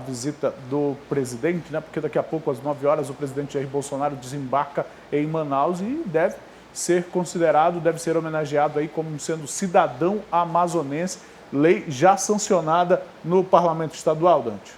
visita do presidente, né? Porque daqui a pouco, às 9 horas, o presidente Jair Bolsonaro desembarca em Manaus e deve ser considerado, deve ser homenageado aí como sendo cidadão amazonense, lei já sancionada no Parlamento Estadual, Dante.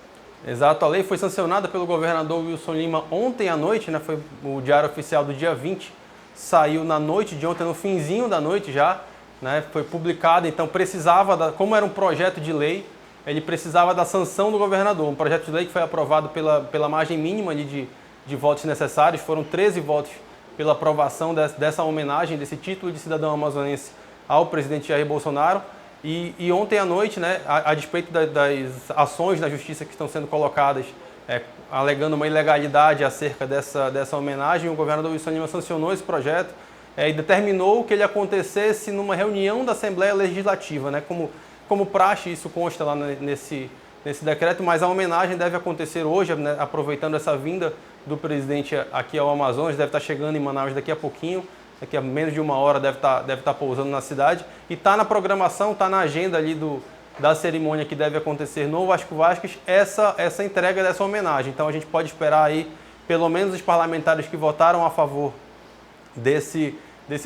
Exato, a lei foi sancionada pelo governador Wilson Lima ontem à noite, né? Foi o diário oficial do dia 20, saiu na noite de ontem, no finzinho da noite já, né? Foi publicado, então precisava, como era um projeto de lei, ele precisava da sanção do governador, um projeto de lei que foi aprovado pela margem mínima ali de votos necessários, foram 13 votos pela aprovação dessa homenagem, desse título de cidadão amazonense ao presidente Jair Bolsonaro. E ontem à noite, né, a despeito das ações na justiça que estão sendo colocadas, alegando uma ilegalidade acerca dessa homenagem, o governador Wilson Lima sancionou esse projeto e determinou que ele acontecesse numa reunião da Assembleia Legislativa, né, como praxe, isso consta lá nesse decreto, mas a homenagem deve acontecer hoje, né, aproveitando essa vinda do presidente aqui ao Amazonas, deve estar chegando em Manaus daqui a pouquinho, daqui a menos de uma hora deve estar pousando na cidade, e está na programação, está na agenda ali da cerimônia que deve acontecer no Vasco Vasques, essa entrega dessa homenagem. Então a gente pode esperar aí, pelo menos os parlamentares que votaram a favor desse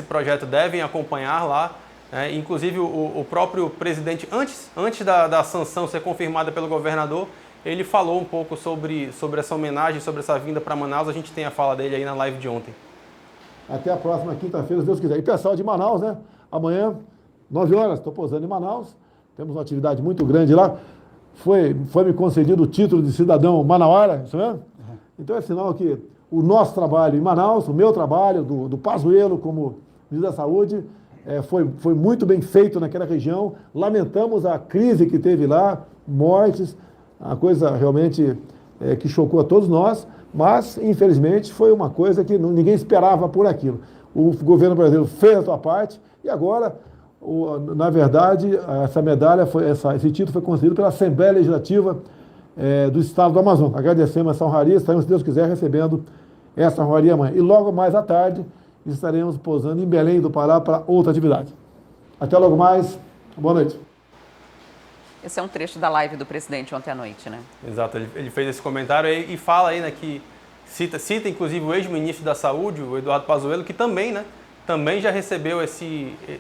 projeto devem acompanhar lá, né? Inclusive o próprio presidente, antes da sanção ser confirmada pelo governador, ele falou um pouco sobre essa homenagem, sobre essa vinda para Manaus. A gente tem a fala dele aí na live de ontem. Até a próxima quinta-feira, se Deus quiser. E pessoal de Manaus, né? Amanhã, 9 horas, estou pousando em Manaus. Temos uma atividade muito grande lá. Foi me concedido o título de cidadão manauara, isso mesmo? Uhum. Então é sinal que o nosso trabalho em Manaus, o meu trabalho, do Pazuello como ministro da Saúde, foi muito bem feito naquela região. Lamentamos a crise que teve lá, mortes, a coisa realmente que chocou a todos nós, mas, infelizmente, foi uma coisa que ninguém esperava por aquilo. O governo brasileiro fez a sua parte e agora, na verdade, essa medalha, esse título foi concedido pela Assembleia Legislativa do Estado do Amazonas. Agradecemos essa honraria, estaremos, se Deus quiser, recebendo essa honraria amanhã. E logo mais à tarde, estaremos pousando em Belém do Pará para outra atividade. Até logo mais. Boa noite. Esse é um trecho da live do presidente ontem à noite, né? Exato, ele fez esse comentário e fala aí, né, que cita inclusive o ex-ministro da Saúde, o Eduardo Pazuello, que também já recebeu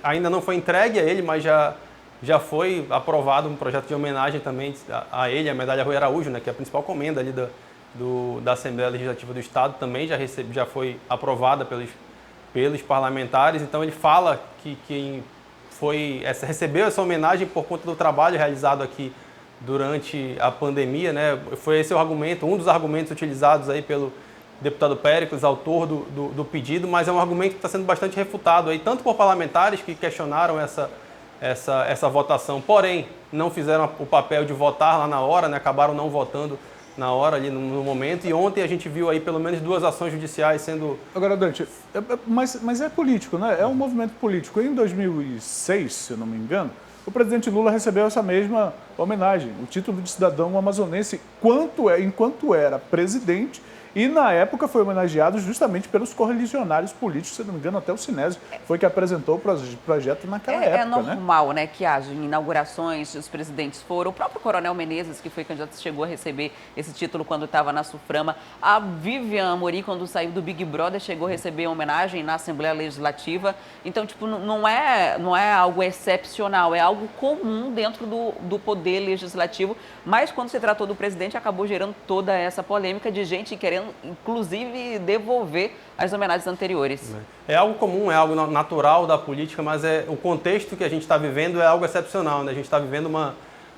ainda não foi entregue a ele, mas já foi aprovado um projeto de homenagem também a ele, a medalha Rui Araújo, né, que é a principal comenda ali da Assembleia Legislativa do Estado, também já foi aprovada pelos parlamentares. Então ele fala que recebeu essa homenagem por conta do trabalho realizado aqui durante a pandemia, né? Foi esse o argumento, um dos argumentos utilizados aí pelo deputado Péricles, autor do pedido, mas é um argumento que está sendo bastante refutado aí, tanto por parlamentares que questionaram essa votação, porém não fizeram o papel de votar lá na hora, né? Acabaram não votando na hora, ali no momento, e ontem a gente viu aí pelo menos 2 ações judiciais sendo... Agora, Dante, mas é político, né? É um movimento político. Em 2006, se eu não me engano, o presidente Lula recebeu essa mesma homenagem, o título de cidadão amazonense, enquanto era presidente, e na época foi homenageado justamente pelos correligionários políticos, se não me engano, até o Sinésio foi que apresentou o projeto naquela época. É normal, né, que haja inaugurações, os presidentes foram. O próprio Coronel Menezes, que foi candidato, chegou a receber esse título quando estava na Suframa. A Vivian Amorim, quando saiu do Big Brother, chegou a receber homenagem na Assembleia Legislativa. Então, tipo, não é algo excepcional, é algo comum dentro do poder legislativo. Mas quando se tratou do presidente, acabou gerando toda essa polêmica de gente querendo, inclusive, devolver as homenagens anteriores. É algo comum, é algo natural da política, mas o contexto que a gente está vivendo é algo excepcional, né? A gente está vivendo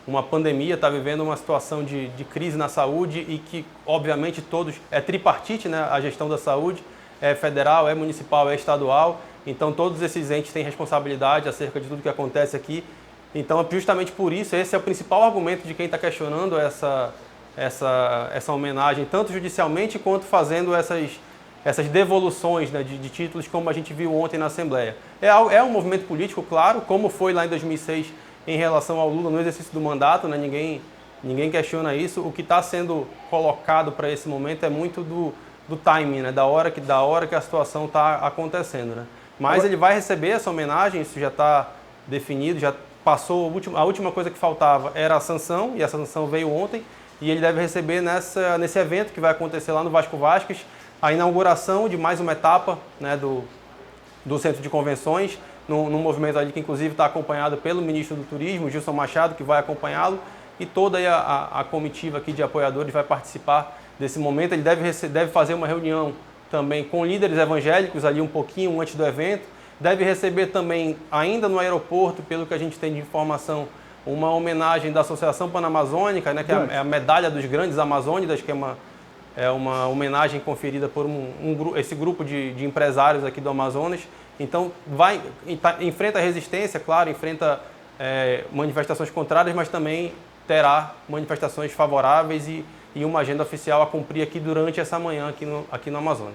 uma pandemia, está vivendo uma situação de crise na saúde e que, obviamente, é tripartite, né? A gestão da saúde é federal, é municipal, é estadual, então todos esses entes têm responsabilidade acerca de tudo que acontece aqui. Então, justamente por isso, esse é o principal argumento de quem está questionando essa homenagem, tanto judicialmente quanto fazendo essas devoluções, né, de títulos, como a gente viu ontem na Assembleia. É um movimento político, claro, como foi lá em 2006 em relação ao Lula no exercício do mandato, né, ninguém questiona isso. O que está sendo colocado para esse momento é muito do timing, né, da hora que a situação está acontecendo. Né. Mas ele vai receber essa homenagem, isso já está definido, já passou, a última coisa que faltava era a sanção, e a sanção veio ontem. e ele deve receber nesse evento que vai acontecer lá no Vasco Vasques, a inauguração de mais uma etapa, né, do Centro de Convenções, num movimento ali que inclusive está acompanhado pelo ministro do Turismo, Gilson Machado, que vai acompanhá-lo, e toda aí a comitiva aqui de apoiadores vai participar desse momento. Ele deve fazer uma reunião também com líderes evangélicos ali um pouquinho antes do evento, deve receber também, ainda no aeroporto, pelo que a gente tem de informação, uma homenagem da Associação Panamazônica, né, que é a medalha dos grandes amazônidas, que é uma homenagem conferida por esse grupo de empresários aqui do Amazonas. Então, enfrenta resistência, claro, enfrenta manifestações contrárias, mas também terá manifestações favoráveis e uma agenda oficial a cumprir aqui durante essa manhã aqui no Amazonas.